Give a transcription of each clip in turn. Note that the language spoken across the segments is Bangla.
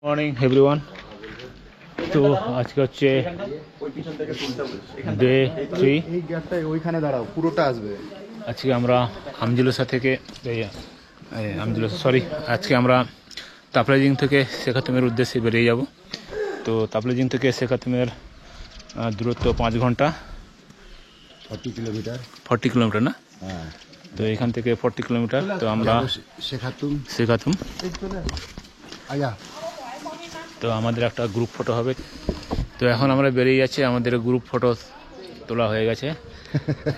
Morning everyone. তো আজকে হচ্ছে ডে 3। এই গ্যাপটাই ওইখানে দাঁড়াও, পুরোটা আসবে। আজকে আমরা আমজুলসা থেকে আজকে আমরা তাপলাজিং থেকে শেখাতুমের উদ্দেশ্যে বেরিয়ে যাব। তো তাপলাজিং থেকে শেখাতুমের দূরত্ব 5 ঘন্টা, 40 কিলোমিটার না? হ্যাঁ। তো এখান থেকে 40 কিলোমিটার। তো আমরা শেখাতুম। তো আমাদের একটা গ্রুপ ফটো হবে। তো এখন আমরা বেরিয়ে যাচ্ছি, আমাদের গ্রুপ ফটো তোলা হয়ে গেছে।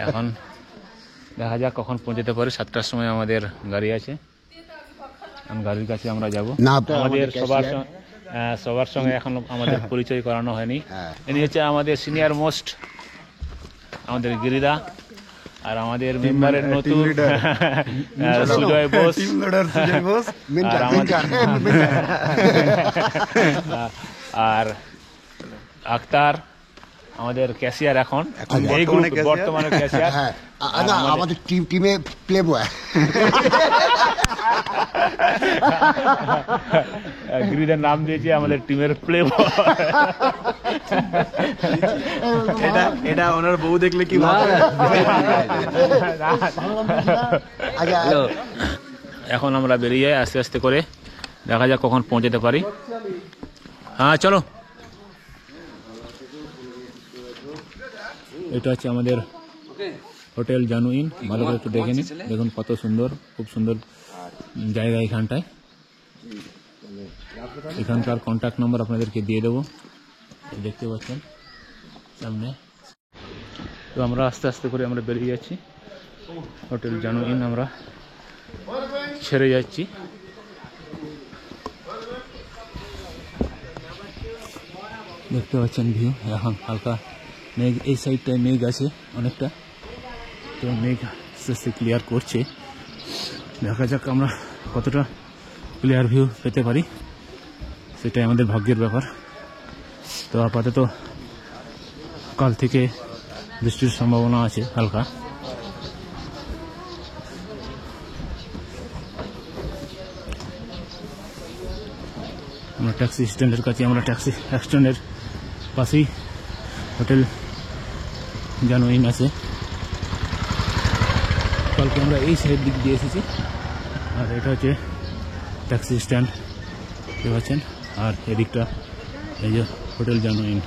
এখন দেখা যাক কখন পৌঁছাতে পারি। 7টার সময় আমাদের গাড়ি আছে, গাড়ির কাছে আমরা যাব। আমাদের সবার সঙ্গে এখন আমাদের পরিচয় করানো হয়নি। ইনি হচ্ছে আমাদের সিনিয়র মোস্ট আমাদের গিরিদা, আর আমাদের মেম্বারের নতুন সুজয় বোস, আর আক্তার আমাদের ক্যাশিয়ার, এখন এই গ্রুপে বর্তমানে ক্যাশিয়ার। আমাদের টিমে প্লে বয় গিরিদার নাম দিয়েছে আমাদের টিমের প্লে বয়। এটা ওনার বউ দেখলে কি ভাববে? এখন আমরা বেরিয়ে যাই আস্তে আস্তে করে, দেখা যাক কখন পৌঁছাতে পারি। হ্যাঁ চলো। এটা হচ্ছে আমাদের হোটেল জানুইন। ভালো করে একটু দেখে নিন, দেখুন কত সুন্দর, খুব সুন্দর জায়গা এখানটায়। এখানকার কন্ট্যাক্ট নম্বর আপনাদেরকে দিয়ে দেবো, দেখতে পাচ্ছেন সামনে। তো আমরা আস্তে আস্তে করে আমরা বেরিয়ে যাচ্ছি, হোটেল জানুইন আমরা ছেড়ে যাচ্ছি। দেখতে পাচ্ছেন ভিউ। এখন হালকা মেঘ, এই সাইডটায় মেঘ আছে অনেকটা, তো মেঘ আস্তে আস্তে ক্লিয়ার করছে। দেখা যাক আমরা কতটা ক্লিয়ার ভিউ পেতে পারি, সেটাই আমাদের ভাগ্যের ব্যাপার। তো আপাতত কাল থেকে বৃষ্টির সম্ভাবনা আছে হালকা। আমরা ট্যাক্সি স্ট্যান্ডের কাছে, আমরা ট্যাক্সি স্ট্যান্ডের পাশেই হোটেল জানুইন আছে। কালকে আমরা এই সাইড দিক দিয়ে এসেছি, আর এটা হচ্ছে ট্যাক্সি স্ট্যান্ড, দেখতে পাচ্ছেন। আর এদিকটা এই যে হোটেল জানুইন।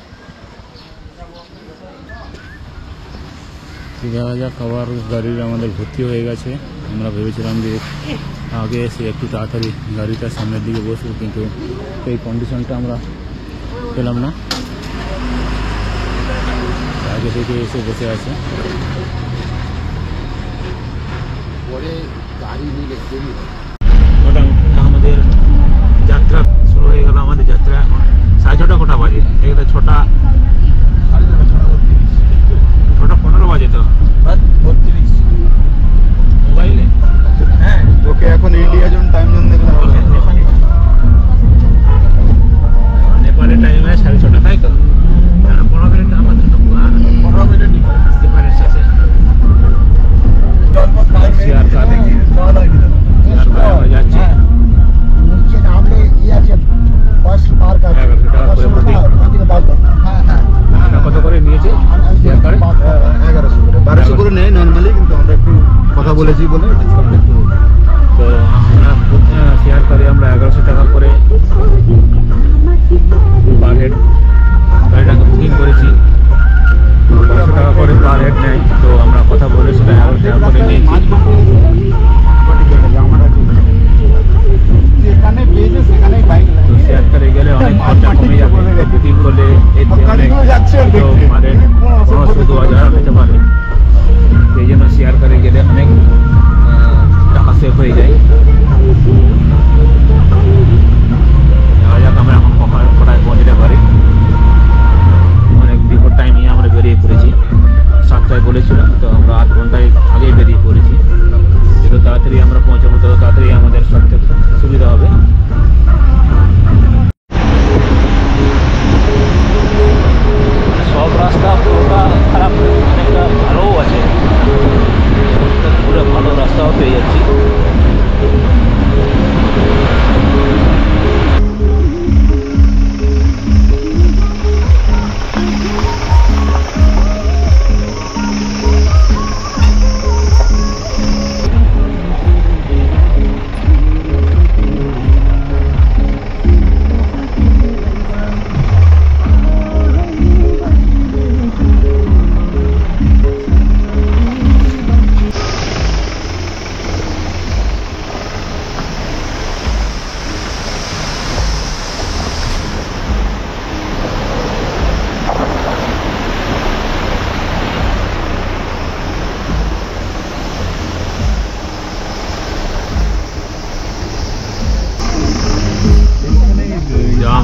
দেখা যাক, খাবার গাড়ির আমাদের ভর্তি হয়ে গেছে। আমরা ভেবেছিলাম যে আগে এসে একটু তাড়াতাড়ি গাড়িটা সামনের দিকে বসবো, কিন্তু এই কন্ডিশনটা আমরা পেলাম না, আগে থেকে এসে বসে আছে। আমাদের যাত্রা শুরু হয়ে গেল। আমাদের যাত্রা এখন 6:30 কটা বাজে? এখানে 6:15 বাজে। তো মোবাইলে ওকে এখন ইন্ডিয়া জোন টাইম জোন দেখতে হবে। নেপালের টাইমে 6:30, তাই তো? 15 মিনিট আমাদের 15 মিনিট ডিফারেন্স আছে। যাচ্ছি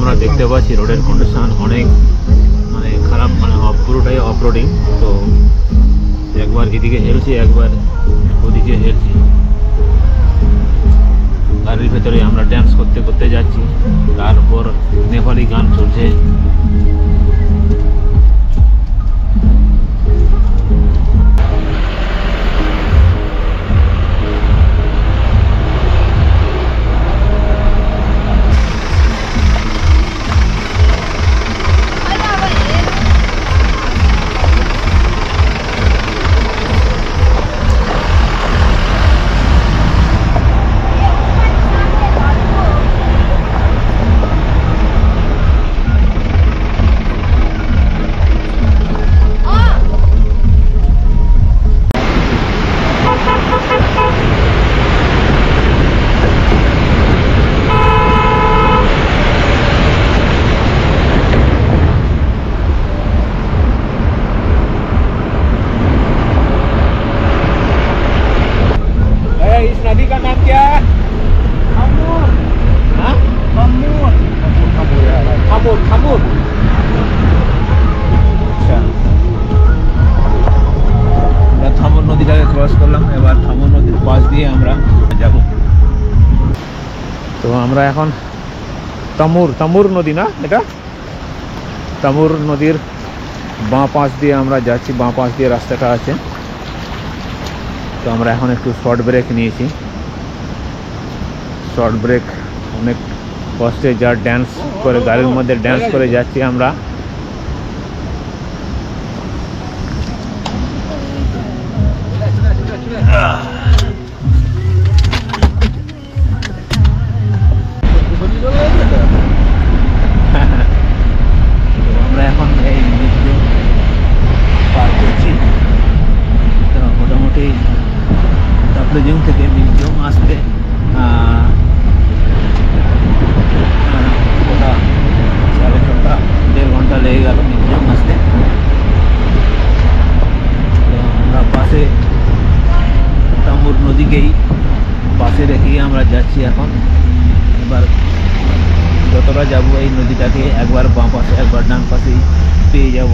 আমরা দেখতে পাচ্ছি রোডের কন্ডিশন অনেক মানে খারাপ, মানে পুরোটাই অফ রোডিং। তো একবার এদিকে হেলছি, একবার ওদিকে হেলছি। গাড়ির ভেতরে আমরা ড্যান্স করতে করতে যাচ্ছি, তারপর নেপালি গান চলছে। इस नदी का नाम क्या है? खमूर। हाँ? खमूर। खमूर खमूर। আচ্ছা, আমরা খামুর নদীটাকে ক্রস করলাম, এবার খামুর নদীর পাশ দিয়ে আমরা যাব। তো আমরা এখন তামুর নদী না এটা, তামুর নদীর বাঁ পাশ দিয়ে আমরা যাচ্ছি, বাঁ পাশ দিয়ে রাস্তাটা আছে। তো আমরা এখন একটু শর্ট ব্রেক নিয়েছি, শর্ট ব্রেক অনেক কষ্টে যা ড্যান্স করে গাড়ির মধ্যে ড্যান্স করে যাচ্ছি আমরা। আমরা এখন এই পার করছি। তো মোটামুটি দার্জিলিং থেকে মিউজিয়াম আসতে ওটা 6.5 1.5 ঘন্টা লেগে গেল মিউজিয়াম আসতে। তো আমরা পাশে তামুর নদীকেই পাশে রেখেই আমরা যাচ্ছি এখন। এবার যতটা যাব এই নদীটাকে একবার বাঁ পাশে একবার ডান পাশেই পেয়ে যাব।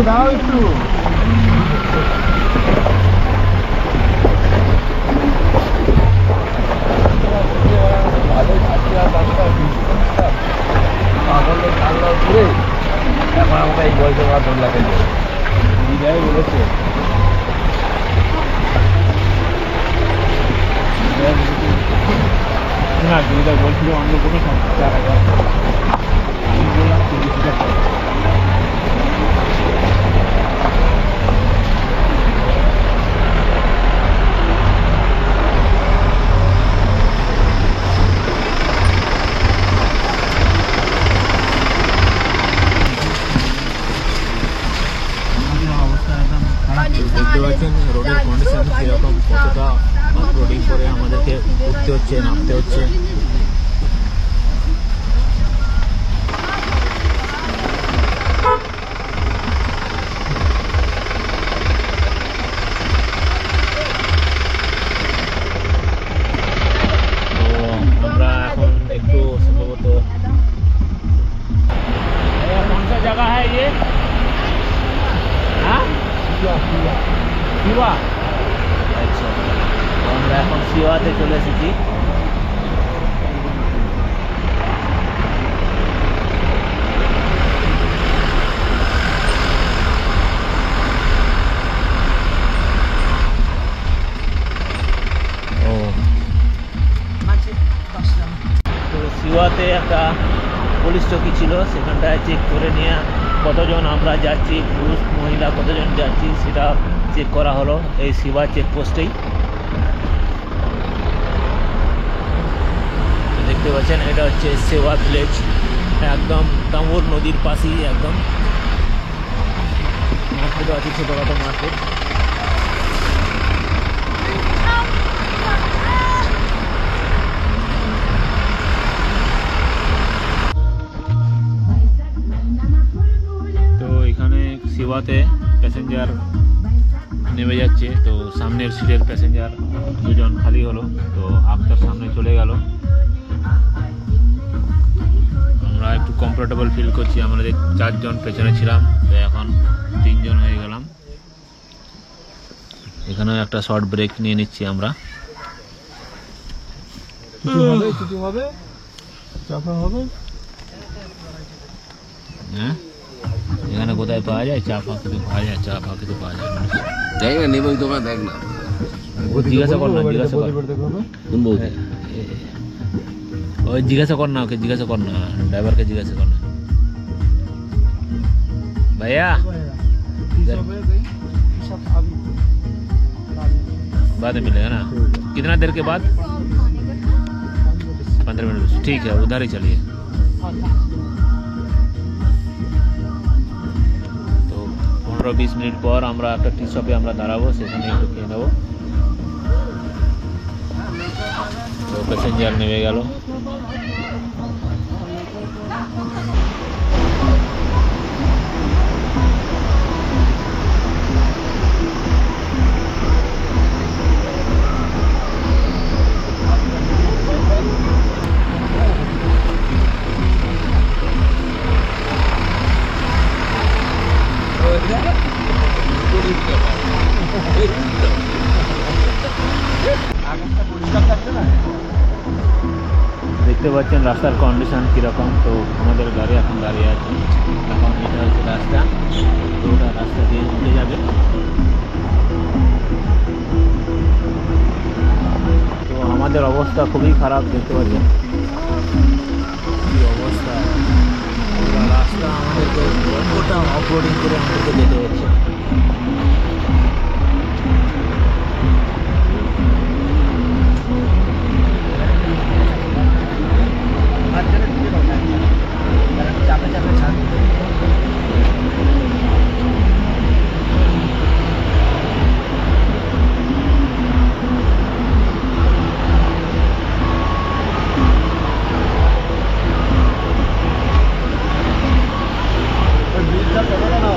দাও একটু। পাগলের কান্না ঘুরে এখন আমরা এই বয়সে আমার ডর লাগে দিদাই বলেছে না দিদা বলছিল অন্য কোনো সমস্যা আমি বললাম 30,000 টাকা। দেখতে পাচ্ছেন রোডের কন্ডিশন কীরকম, কতটা অফরোডিং করে আমাদেরকে উঠতে হচ্ছে নামতে হচ্ছে। তো আমরা এখন একটু সম্ভবত कौन सा जगह है ये? हाँ? शिवा। আচ্ছা তো আমরা এখন সিওয়াতে চলে এসেছি। তো সিওয়াতে একটা পুলিশ চৌকি ছিল, সেখানটায় চেক করে নিয়ে কতজন আমরা যাচ্ছি, পুরুষ মহিলা কতজন যাচ্ছি সেটা চেক করা হলো এই সিওয়া চেকপোস্টেই। দেখতে পাচ্ছেন এটা হচ্ছে সেওয়া ভিলেজ, একদম দামোর নদীর পাশেই একদম। মার্কেটও আছে, ছোটোখাটো মার্কেট। তো এখানে শিবাতে প্যাসেঞ্জার নেমে যাচ্ছে, তো সামনের সিটের প্যাসেঞ্জার দুজন খালি হলো, তো আফটার সামনে চলে গেল। আমরা একটু কমফোর্টেবল ফিল করছি, আমরা যে 4 জন পেছনে ছিলাম তো এখন 3 জন হয়ে গেলাম। এখানেও একটা শর্ট ব্রেক নিয়ে নিচ্ছি আমরা। কিছু হবে চাপা হবে। হ্যাঁ, এখানে কোথায় পাওয়া যায় চা ফা খেতে পাওয়া যায়, চা ফা খেতে পাওয়া যায় দেখ না নেবে দোকান দেখ না জিজ্ঞাসা কর না, জিজ্ঞাসা কর কোন বলতে ওই জিজ্ঞাসা কর না, ওকে জিজ্ঞাসা কর না, ড্রাইভারকে জিজ্ঞাসা কর না। भैया बाद में मिलेगा ना, कितना देर के बाद? 15 मिनट, ठीक है उधर ही चलिए। তো 15-20 মিনিট পর আমরা একটা টি শপে আমরা দাঁড়াবো, সেখানে একটু খেয়ে নেবো। তো প্যাসেঞ্জার নেমে গেল। দেখতে পাচ্ছেন রাস্তার কন্ডিশন কীরকম। তো আমাদের গাড়ি এখন দাঁড়িয়ে আছে, এখন এটা হচ্ছে রাস্তা, তো ওটা রাস্তা দিয়ে উঠে যাবে। তো আমাদের অবস্থা খুবই খারাপ, দেখতে পাচ্ছেন কী অবস্থা, পুরো রাস্তা আমাদেরকে ওটা অফরোডিং করে আমাদেরকে যেতে হচ্ছে।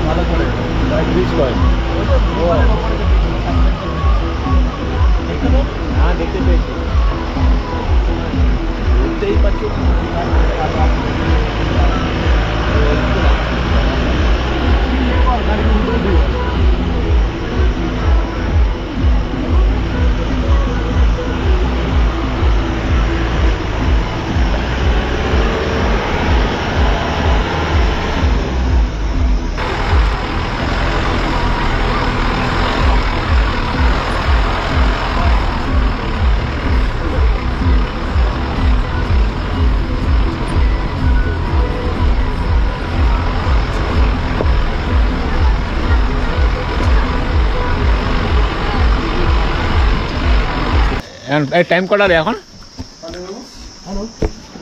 ভালো করে ব্রিজ করে হ্যাঁ দেখতে পেয়েছি, বুঝতেই পারছি। এই টাইম কটা রে এখন?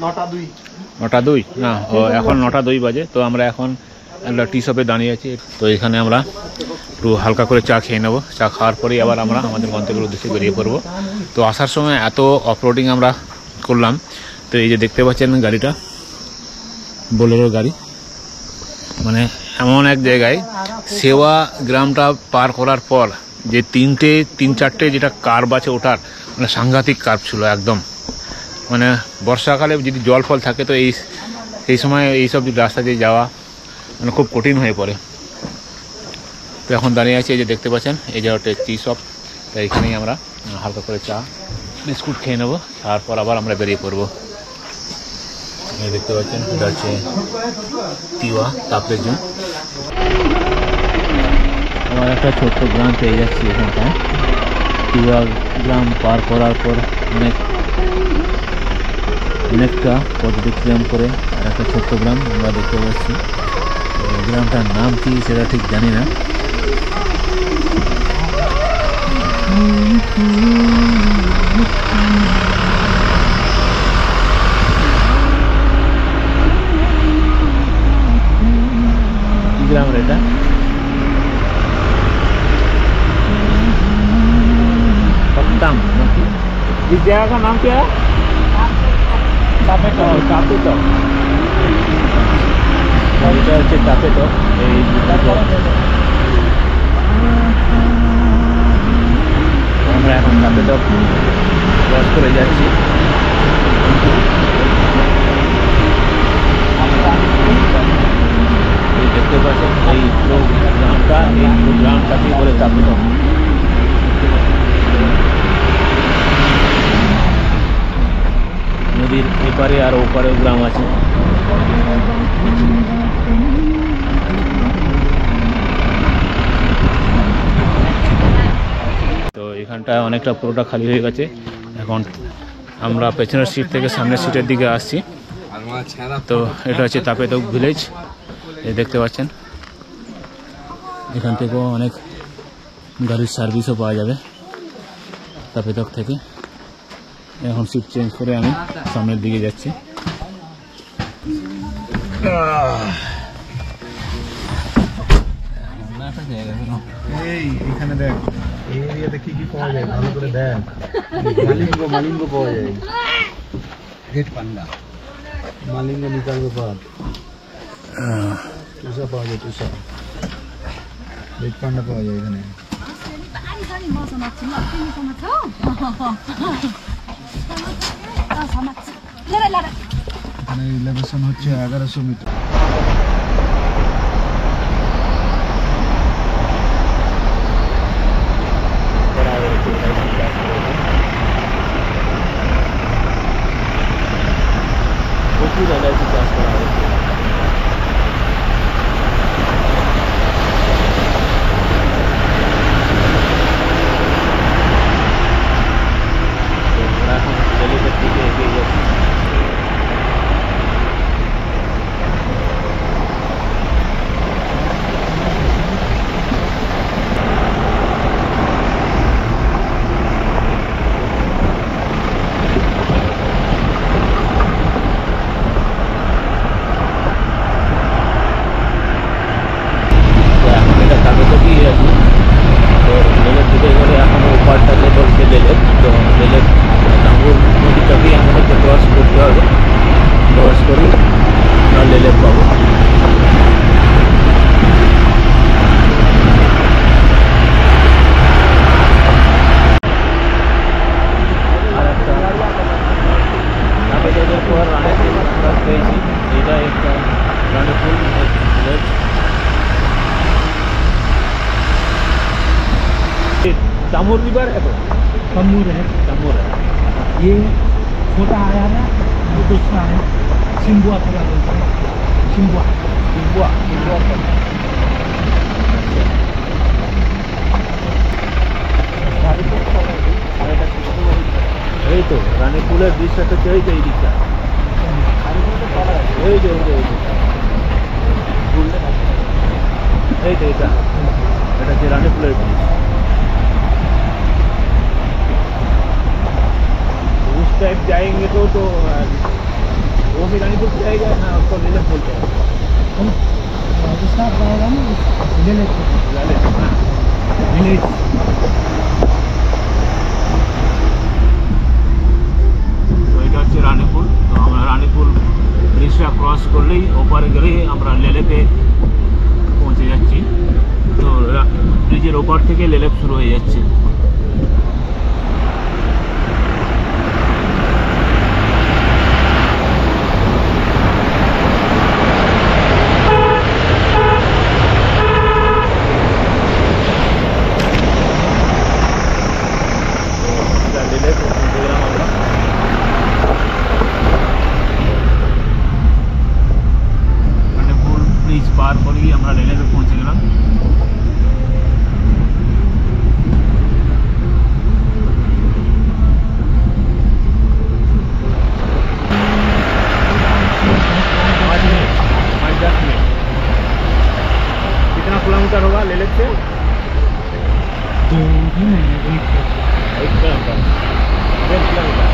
9:02 না, এখন 9:02 বাজে। তো আমরা এখন একটা টি শপে দাঁড়িয়ে আছি। তো এখানে আমরা একটু হালকা করে চা খেয়ে নেবো। চা খাওয়ার পরেই আবার আমরা আমাদের গন্তব্যের উদ্দেশ্যে বেরিয়ে পড়বো। তো আসার সময় এত অফরোডিং আমরা করলাম। তো এই যে দেখতে পাচ্ছেন গাড়িটা, বোলেরো গাড়ি, মানে এমন এক জায়গায় সেওয়া গ্রামটা পার করার পর যে 3-4টে যেটা কার্ভ আছে ওঠার, মানে সাংঘাতিক কার্ভ ছিল একদম। মানে বর্ষাকালে যদি জল ফল থাকে তো এই সময় এইসব রাস্তা দিয়ে যাওয়া মানে খুব কঠিন হয়ে পড়ে। তো এখন দাঁড়িয়ে আছি, এই যে দেখতে পাচ্ছেন এই যে একটা টি শপ। তো এখানেই আমরা হালকা করে চা বিস্কুট খেয়ে নেবো, তারপর আবার আমরা বেরিয়ে পড়বো। দেখতে পাচ্ছেন এটা হচ্ছে তিওয়া তাপের জন্য। আমার একটা ছোট্ট গ্রাম পেয়ে যাচ্ছি এখানটায়। তিওয়া গ্রাম পার করার পর অনেকটা পথ দেখলাম করে আর একটা ছোট্ট গ্রাম আমরা দেখতে পাচ্ছি। গ্রামটার নাম কি সেটা ঠিক জানি না। কি গ্রাম রে এটা? पत्तम। इस जगह का नाम क्या है? টাপেটক। এটা হচ্ছে টাপেটক। আমরা এখন টাপেটক ক্রস করে যাচ্ছি। এই দেখতে পাচ্ছেন এই পুরো গ্রামটাকে বলে টাপেটক। নদীর এপারে আর ওপারেও গ্রাম আছে। তো এখানটা অনেকটা পুরোটা খালি হয়ে গেছে। এখন আমরা পেছনের সিট থেকে সামনের সিটের দিকে আসছি। তো এটা হচ্ছে তাপেতক ভিলেজ, এই দেখতে পাচ্ছেন। এখান থেকেও অনেক গাড়ির সার্ভিসও পাওয়া যাবে তাপেতক থেকে। এখন সিট চেঞ্জ করে আমি সামনের দিকে যাচ্ছি। এখানে দেখ এই এরিয়াতে কি কি পাওয়া যায় ভালো করে দেখ। মালিঙ্গ পাওয়া যায়, রেড পান্ডা, মালিঙ্গ নিকালগো পাওয়া, তুষা পাওয়া যায়, তুষা রেড পান্ডা পাওয়া যায় এখানে। এখানে এলিভেশন হচ্ছে 1100 মিটার। প্রচুর এলাইচি চাষ করা হয়েছে। আমরা এখন লেলের দিকে এগিয়ে যাচ্ছি। दामोर रिवर है, कमूर है, दामोर है। ये छोटा आया है, वो दूसरा है, सिंबुआ पूरा बोलते हैं, सिंबुआ सिंबुआ এই তো রানীপুলের দৃশ্যটা তো এই যে এই দিকটা, এই যে এই তো এটা হচ্ছে রানীপুলের ব্রিজ। टाइप जाएंगे तो वो भी रानीपुर से जाएगा ना, उसको लेलेप बोलते हैं। उसका जाएगा ना ले लेते लेलेप, हाँ। তো এটা হচ্ছে রানীপুর। তো আমরা রানীপুর ব্রিজটা ক্রস করলেই ওপারে গেলেই আমরা লেলেপে পৌঁছে যাচ্ছি। তো ব্রিজের ওপার থেকে লেলেপ শুরু হয়ে যাচ্ছে। লেলেপ পৌঁছে গেলাম আমরা। রানীপুর ব্রিজ পার করেই আমরা লেলেপে পৌঁছে গেলাম। कितना किलोमीटर होगा लेलेप से? तो ही नहीं 1 किलोमीटर, 1.5 किलोमीटर।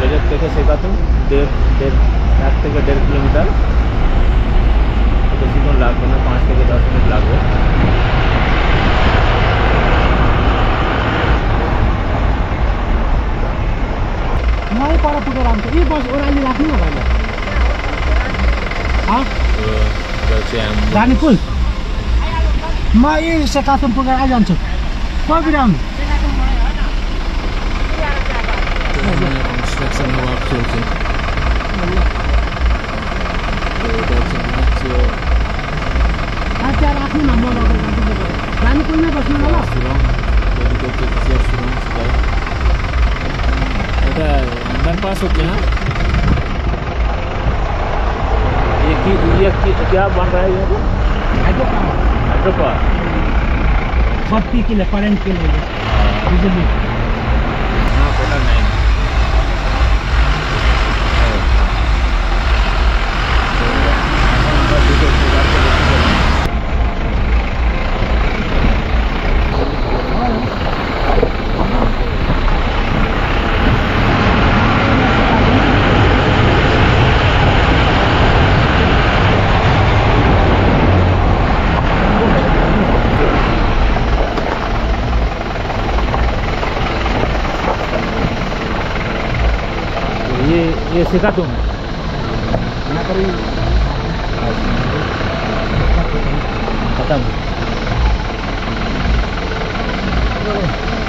लेलेप থেকে সেকাতুম 1.5 কিলোমিটার। বেশিক্ষণ লাগবে না, 5 থেকে 10 মিনিট লাগবে। मैं पर पुगेर आउँछ यी बस ओह्राली राख्नु न भाइले रानीपुल म यही सेकातुम पुगेर आइजान्छु कति आउनु কনস্ট্রাকশন ওয়ার্ক চলছে। त्यहाँ राख्नु न म रानीपुलमै बस्नु न ल সুরং তৈরি করছে, কিসের সুরং সেটাই। এটা अंडरपास होते हैं। ये क्या बन रहा है ये? हाइड्रोपावर। बत्ती के लिए करेंट के लिए बिजली हाँ कोटा 9 ये सीखा तुम यहाँ पर ही खत्म।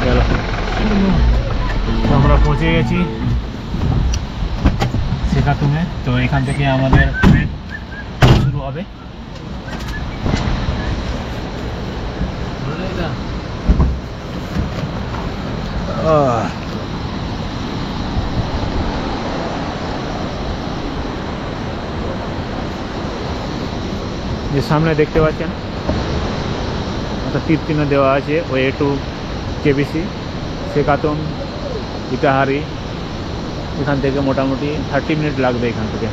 চলো তো আমরা পৌঁছে গেছি সেকাতুমে। তো এখান থেকে আমাদের ট্রেন শুরু হবে। যে সামনে দেখতে পাচ্ছেন একটা তীর চিহ্ন দেওয়া আছে ওয়ে টু কেবিসি সেকাতুম ইটাহারি। এখান থেকে মোটামুটি 30 মিনিট লাগবে এখান থেকে।